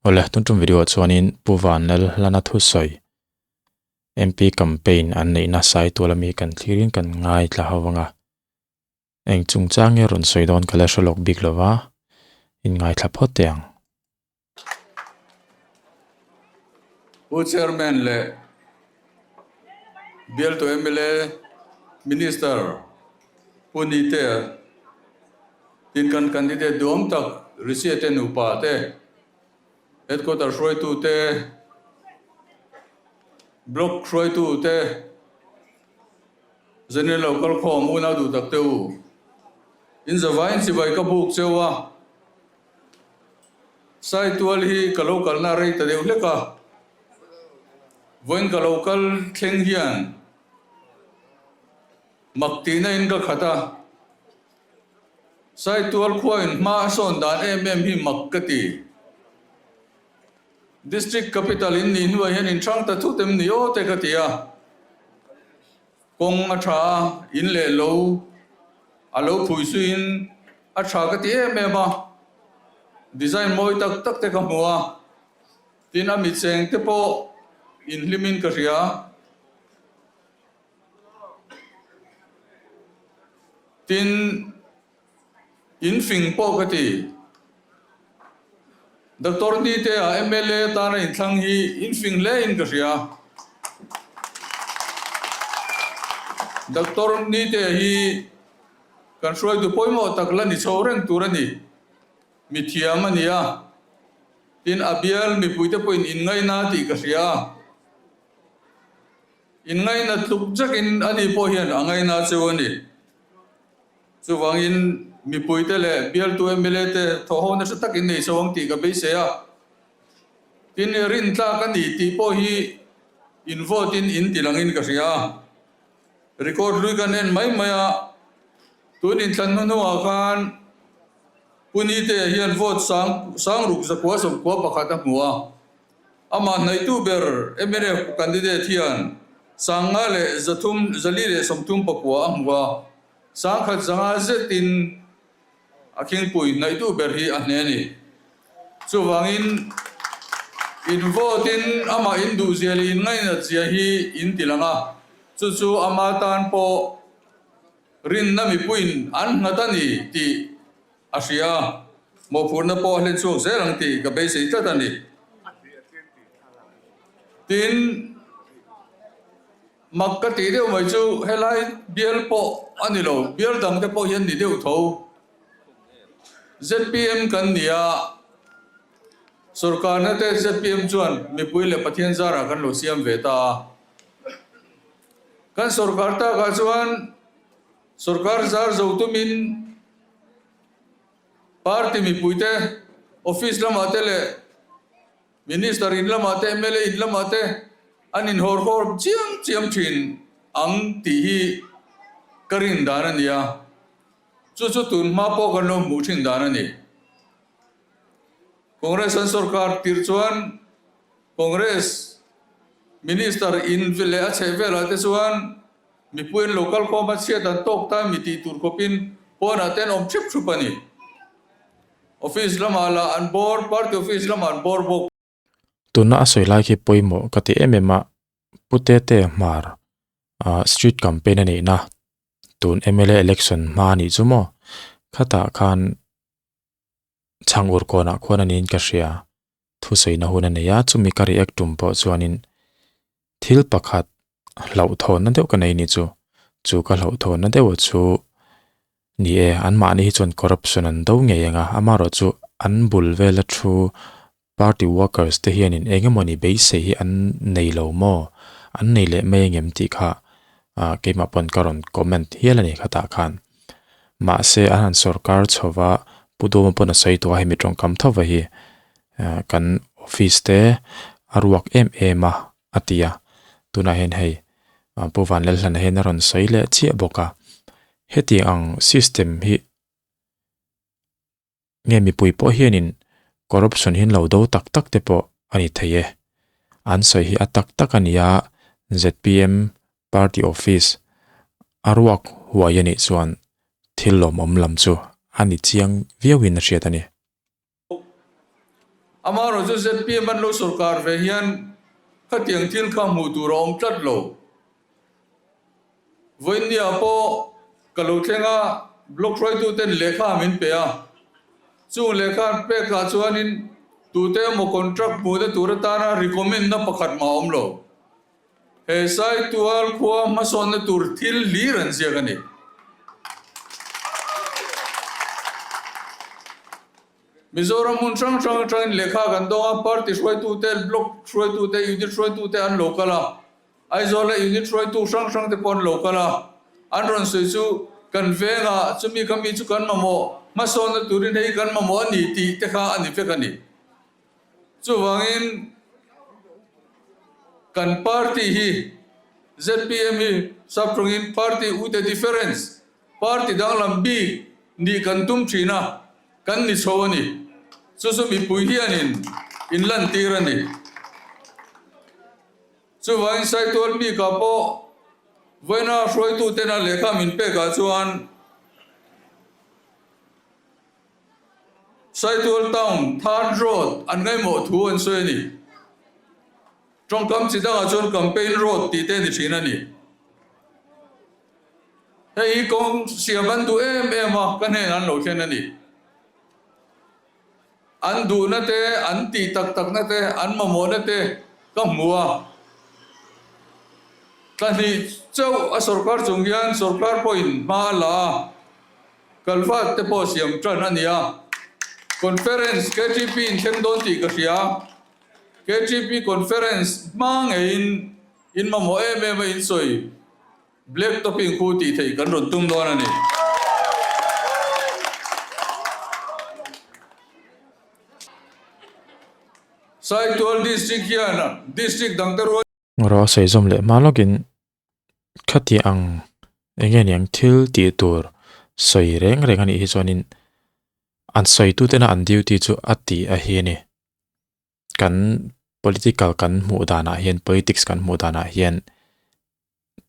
ole tuntum video chuanin puwanal lana thu soi MP campaign an nei na sai tolami kan thlirin kan ngai tla hawanga eng chungchange ron soidon kala sholok big lova in ngai thla photiang chairman le bial to MLA minister punite tin kan candidate dom tak risiate nu pa te headquarter shroi tu te block shroi tu te zene local khom una du tak te u in zawain si vai ka buk chewa sai tual hi ka local na rei ta deu leka voin ka local thleng hian makti na in ka khata sai tual khuain ma son dan hi makkati district capital in ni nuai hian in thang ta thu tem ni o te katia kong a tha in le lo alo phui su in a tha ka ti ma design moi tak tak te ka muwa tin a mi cheng te po in limin ka ria tin in fing po ka ti Dr. ni te a MLA ta na in thang hi in fing le in ka ria Dr. ni te hi kan shroi du poimo takla ni choren turani mi thiam ania tin abial mi puite point in ngai na ti ka ria in ngai na tluk jak in ani po hian angai na chewani chuwangin mi puite le bial tu MLA te thoho na satak in nei sawang ti ka be se a tin rin tla ka ni ti po hi in vote in tilangin ka ria record lui kan en mai maya tun in tlan nu akan punite hian vote sang ruk zakwa som ko pakhat a muwa ama nei tu ber MLA candidate hian sanga le zathum zali le somthum pakwa amwa sang khat zanga zetin aking pui nei tu ber hi aneni chuwangin in vote in ama in du zeli ngai na chia hi in tilanga chu ama tan po rin na mi puin an ngatani ti asia mo purna po len chu zerang ti ka be sei tatani tin makkati deu mai chu helai bial po anilo bial dang te po hian ni deu tho ZPM kan nia sarkar na te ZPM chuan mi puile pathian zara kan lo siam veta kan sarkar ta ka chuan sarkar zar zautumin party mi puite office lama te le minister in lama te MLA in lama te anin hor chiam thin ang ti hi karin danania chu tun ma po kan lo mu thin danani congress an sarkar tir chuan congress minister in vile a chevela te chuan mi puin local combat set an tok ta mi ti tur kopin pona ten om chip chupani office lamala an board party office lama an board bok tuna asoi lai ki poimo kati emema putete mar street campaign ani na tun MLA election mani chumo khata khan changur kona khonanin ka ria thu seina huna ne ya chumi kari ek tumpo chuanin thil pakhat lau thon na deu ka nei ni chu ka lau thon na deu chu ni e an ma ni chon corruption an do nge yanga amaro chu an bul vela thu party workers te hianin engemoni base hi an nei lo mo an nei le me ngem ti kha keima pon karon comment hialani khata khan ma se an sarkar chowa pudom pon sai to hi mitrong kam thawa hi kan office te arwak ma atia tuna hen hei puwan lel hlan hen ron sai le chi boka heti ang system hi nge mi pui po hianin corruption hin lo do tak tak te po ani theye an sai hi atak tak ania ZPM party office arwak huayani chuan thillom omlam chu ani chiang viawin riatani amaro chu ZPM ban lo sarkar ve hian khatiang thil kha mu tur om tlat lo voinia po kalau thenga block roi tu ten lekha min pe a chu lekha pe ka chuanin tu te mo contract mu de tur ta na recommend na pakhat ma om lo he sai tual khuwa ma son na tur thil li ran sia gani Mizoram mun chang lekha kan donga party roi tu te block roi tu te unit roi tu te an lokala aizola unit roi tu sang te pon lokala an ron sui chu kan venga chumi kami chu kan mamo ma son na turin hei kan mamo ani ti te kha ani fe kani chu wangin kan party hi ZPM hi saprungin party with a difference party dang lambi ni kan tum china kan ni chawani chu mi pui hianin in lan tirani chu wangin sai tol mi ka po voina roi tu tena lekha min pe ka chuan Saitol Town, Third Road, an ngay mo thu an soy ni. Trong kam si dang achon campaign road ti te ni china ni. Hei kong siya ban tu ma kan hen an lo chen ni. An du na te, an ti tak na te, an mamo na te, kam mua. Kan ni chaw a sarkar chung yan, sarkar po in ma la. Kalfat te po siyam tran aniya. Conference KGP in Tendon ti kasya KGP conference mang in mamo ma in soy black topping kuti thei kan ron tum don ani sai tol district hiana district dangter ro sei zom le malogin khati ang engen yang thil ti tur soi reng ani hi chonin an soi tu tena an duty chu ati a hiani kan political kan mu dana hian politics kan mu dana hian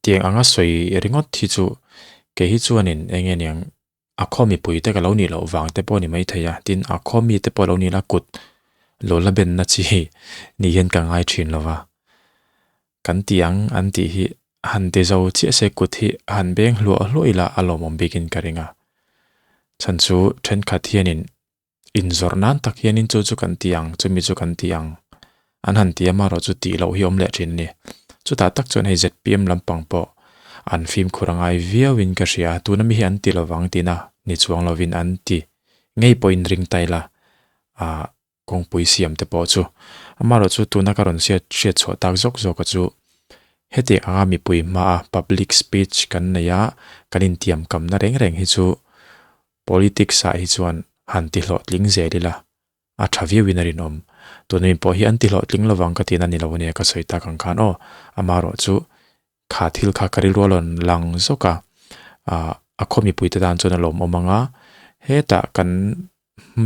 tiang anga soi ringot thi chu ke hi chuanin engen yang a khomi pui te ka lo ni lo wang te poni mai thaya tin a khomi te po lo ni la kut lo la ben na chi ni hian ka ngai thin lova kan tiang an ti hi han te zo chi se kut hi han beng hlo hloila alomom begin karinga chanchu then khat hianin in zornan tak hianin chu kan tiang chumi chu kan tiang an han ti ama ro chu ti lo hi om le thin ni chu ta tak chon hei ZPM lampang po an film khurangai viawin ka ria tu na mi hi an ti lawang tina ni chuang lovin an ti ngei point ring taila a kong pui siam te po chu ama ro chu tu na karon sia che chho tak jok jok chu heti anga mi pui ma public speech kan na ya kanin tiam kam na reng hi chu politics a hi chuan han ti hlot ling zelila a thavi winnerin om tunin po hi an ti hlot ling lawang ka tin ani lawne ka soita kang khan o amaro chu kha thil kha kari rolon lang zoka a khomi puite dan chona lom omanga heta kan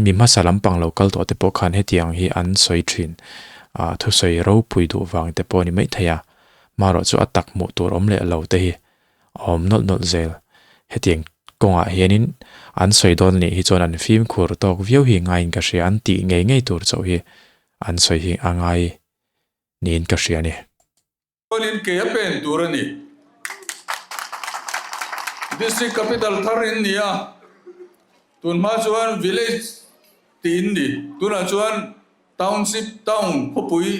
mi masalam pang local to te po khan hetiang hi an soi thin thu soi ro pui du wang te po ni mai thaya maro chu atak mu tur om le lo te hi om nol zel hetiang konga hianin an soi don ni hi chon an film khur tok viau hi ngain ka ria an ti ngei tur chaw hi an soi hi angai nin ka ria ni in ke pen turani district capital Tharin nia tun ma chuan village tin ni tuna chuan township town phopui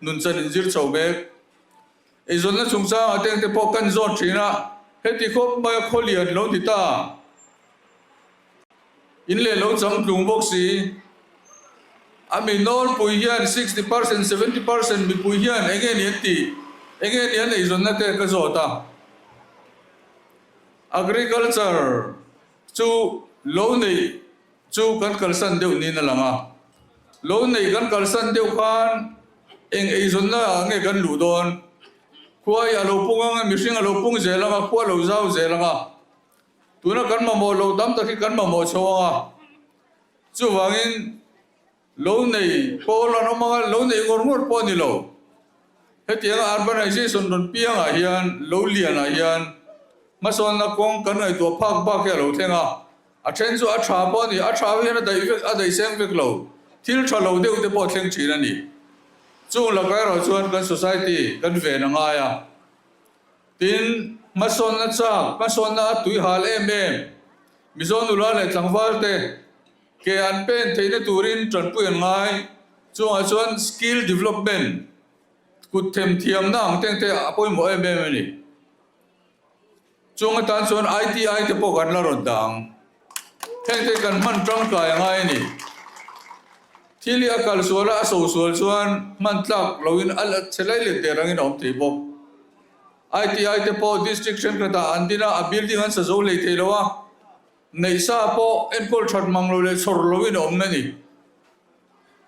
nun chan injir chawbek e zona chungcha ateng te pokan zo thina heti khop ba kholian lo dita in le lo chang tlung box si ami nol pui hian 60% 70% mi pui hian again yeti again yan e zona te ka zota agriculture chu lo nei chu kan kalsan deu ni na langa lo nei kan kalsan deu khan eng e zona nge kan lu don kuai alo punga mi sing alo pung zelanga kwa lo zau zelanga tuna kan ma mo lo dam ta ki kan ma mo chowa chu wangin lo nei po la no ma lo nei ngor po ni lo hetiang urbanization don pianga hian lo liana hian ma son na kong kan ai to phak ba ke lo thenga a then chu a tha po ni a tha hian a dai seng vek lo thil thalo deuh te pawh thleng thin ani chung lakai ro chuan kan society kan ve na ngaia tin mason na chak mason na tui hal em mizon ula le tlangwal te ke an pen theine turin tran puan ngai chung a chuan skill development kut them thiam na ang teng te apoi mo em ani chung tan chuan ITI te pawh kan la ron dang theng te kan man tang kai ngai ni thili akal suala so sual chuan man tlak loin al chelai le te rangin om thei bok ITI te pawh district center ta andina a building an sa zo le thei lowa nei sa pawh enkol that mang lo le chhor loin om na ni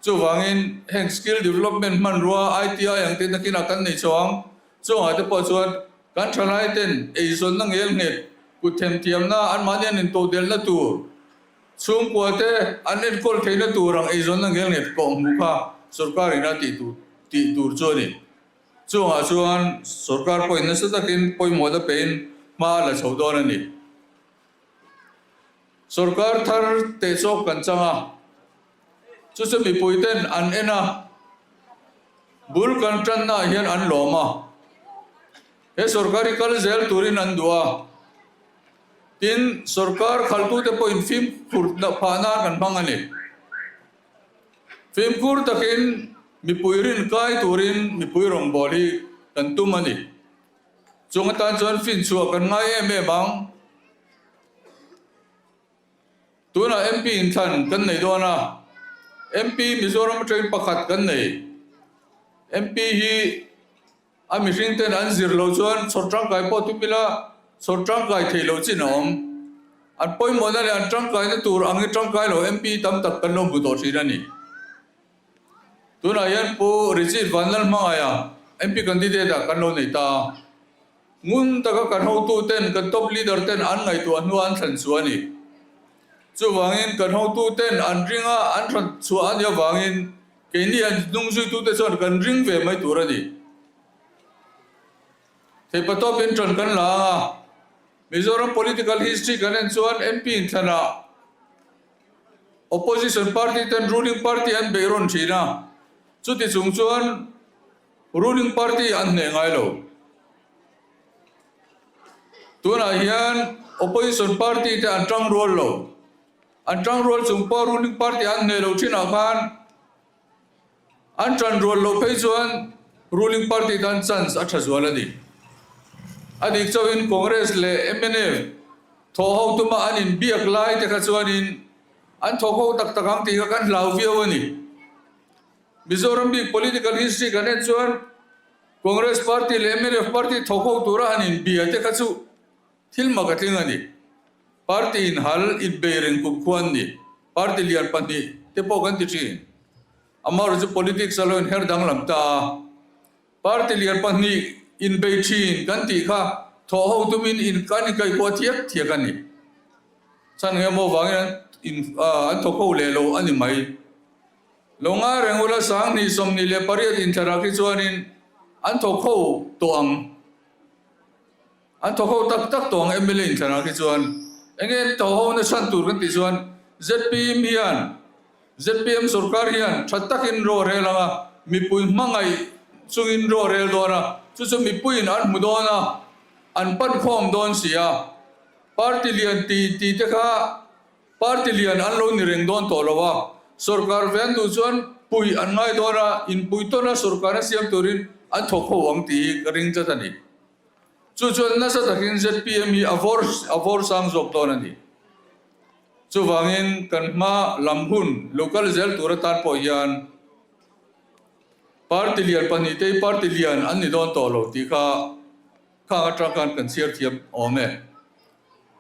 chu wangin heng skill development man ruwa ITI ang te nakin akan nei chawang chu ha te pawh chuan kan thalai ten eizon na ngel nget kut them thiam na an manian in to del na tur chung kuate an enkol theina turang eizon na ngel nget ko mukha sarkar ina ti tur choni chung ha chuan sarkar point na sa takin poi mo da pen ma la chaudon ani sarkar thar te chok kan changa chu se mi puiten an ena bul kan tran na hian an loma he sarkari kal zel turin an dua tin sarkar khaltu te point film khur na phana kan bangani film khur takin mi puirin kai turin mi puirong boli kan tumani chungata chuan fin chu kan ngai em bang tuna MP in than kan nei dona MP Mizoram train pakhat kan nei MP hi ami ringten an zir lo chuan sortang kai po tumila sortang kai theilo chinom an poi modal an tang kai na tur angi tang kai lo MP tam tak kan lo buto thirani tuna yan po Richard Vanlal mangaya MP candidate kan lo nei ta ngun taka kan ho tu ten kan top leader ten an ngai tu anu an than chuani chu wangin kan ho tu ten an ringa an than chu an ya wangin ke ni an nung zui tu te chuan kan ring ve mai turani te patop in tran kan la Mizoram political history kan en chuan MP in thana opposition party ten ruling party an beiron thina chuti chung chuan ruling party an ne ngai lo tuna hian opposition party te an tang rol lo an tang rol chung pa ruling party an ne lo thina khan an tran rol lo phei chuan ruling party dan chance a thazwala ni adik chawin congress le MNF tho ho tuma anin biak lai te kha chuanin an tho ho tak takang ti kan lau viawani Mizoram big political history kan en chuan congress party le MNF party tho ho tura anin bia te kha chu thilma ka tlingani party in hal in beireng ku khuan ni party lian pani te po kan ti thin amar ju politics alone her dang lam ta party lian pani in beichin kan ti kha tho ho tumin in kan kai ko thiak thiakani chan nge mo wang in an tho ko le lo ani mai longa rengula sang ni som ni le pariat in tharaki chuanin an tho ko toang an tho ko tak tak toang MLA in tharaki chuan enge tho ho na san tur kan ti chuan ZPM hian ZPM sarkar hian thattakin ro relanga mi pui mangai chungin ro rel dona chu mi puin an mudona an pan khom don sia party lian ti te kha party lian an lo ni reng don to lowa sarkar ven du chuan pui an ngai dona in pui to na sarkar siam turin an thokho ang ti ring chatani chu chuan na sa takin ZPM hi avor sang jok don ani chu wangin kan ma lamhun local zel turatan po yan party lian pani te party lian an ni don to lo ti kha atраkan kan siar thiam ome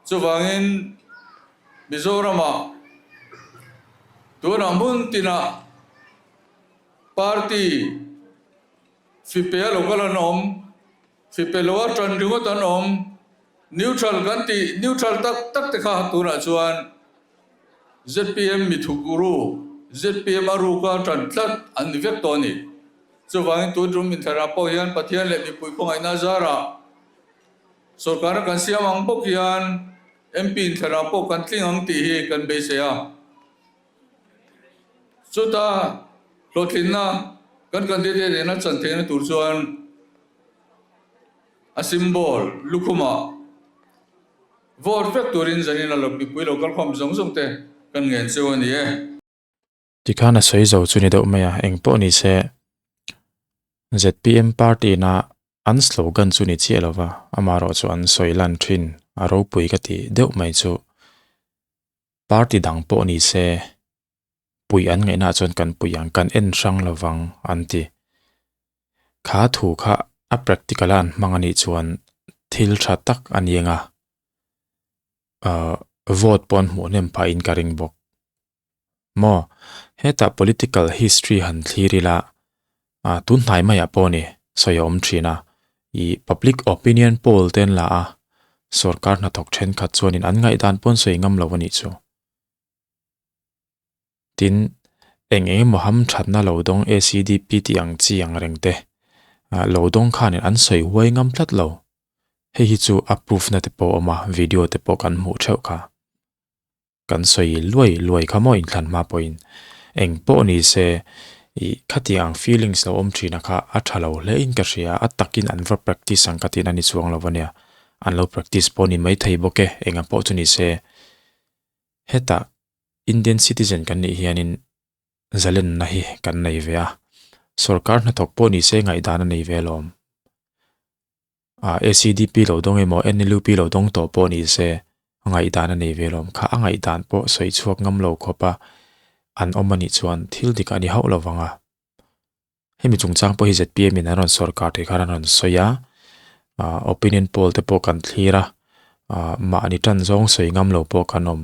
chu wangin Mizorama tuna mun tina party FIPE local anom FIPE lowa tran ringot anom neutral ganti neutral tak te kha tuna chuan ZPM mithuguru ZPM aruka tran tlat an vek toni chu wangin tu drum in thara po hian pathian le mi pui khongai na zara sarkar kan siam ang pok hian MP in thara po kan tling ang ti hi kan be se a chu ta lotlin na kan candidate na chan the na tur chuan a symbol lukhuma vote factorin zanin alo pipui local khom zong zong te kan ngen chewani e ti khana soi zo chu ni do maya eng po ni se ZPM party na an slogan chu ni chi lova amaro chu an soilan thin aro pui ka ti deuh mai chu party dang po ni se pui an ngai na chon kan pui ang kan en sang lawang anti kha thu kha a practical an mangani chuan thil tha tak anianga vote pon mu nem pa in karing bok mo heta political history han thirila tun hnai maya poni soyom thina I public opinion poll ten la a sarkar na thok then khat chuanin an ngai dan pon soi ngam lawani chu tin enge moham thatna lodong ACDP tiang chiang rengte lodong khanin an soi huai ngam thlat lo he hi chu approve na te po ama video te po kan mu theu kha kan soi luai khamo in thlan ma point eng po ni se I khatiang feelings lo thina kha athalo le in ka ria atakin an ver practice ang katin ani chuang lawania an lo practice poni mai thei boke enga po chu ni se heta Indian citizen kan ni hianin zalen na hi kan nei vea sarkar na thok po ni se ngai dana nei velom ACDP lo dong emo NLP lo dong to po ni se ngai dana nei velom kha angai dan po soi chuak ngam lo khopa an omani chuan thil dik ani hau lawanga hemi chungchang po hi ZPM in aron sarkar te kharan soya opinion poll te po kan thira ma ani tan zong soi ngam lo po kanom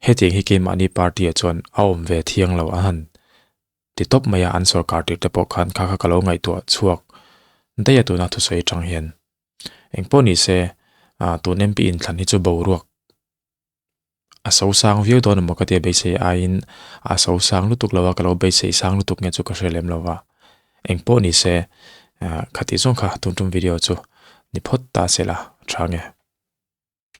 heting hi ke mani party a chuan aom ve thiang lo ahan ti top maya an sarkar te po khan kha kalo ngai to chuak daya tu na thu soi chang hian engpo ni se tu nem pi in thlan hi chu bo ruak a so sang view don mo ka te be se a in a so sang lu tuk lawa kalo be se sang lu tuk nge chu ka relem lawa engpo ni se khati zong kha tum video chu ni phot ta se la thange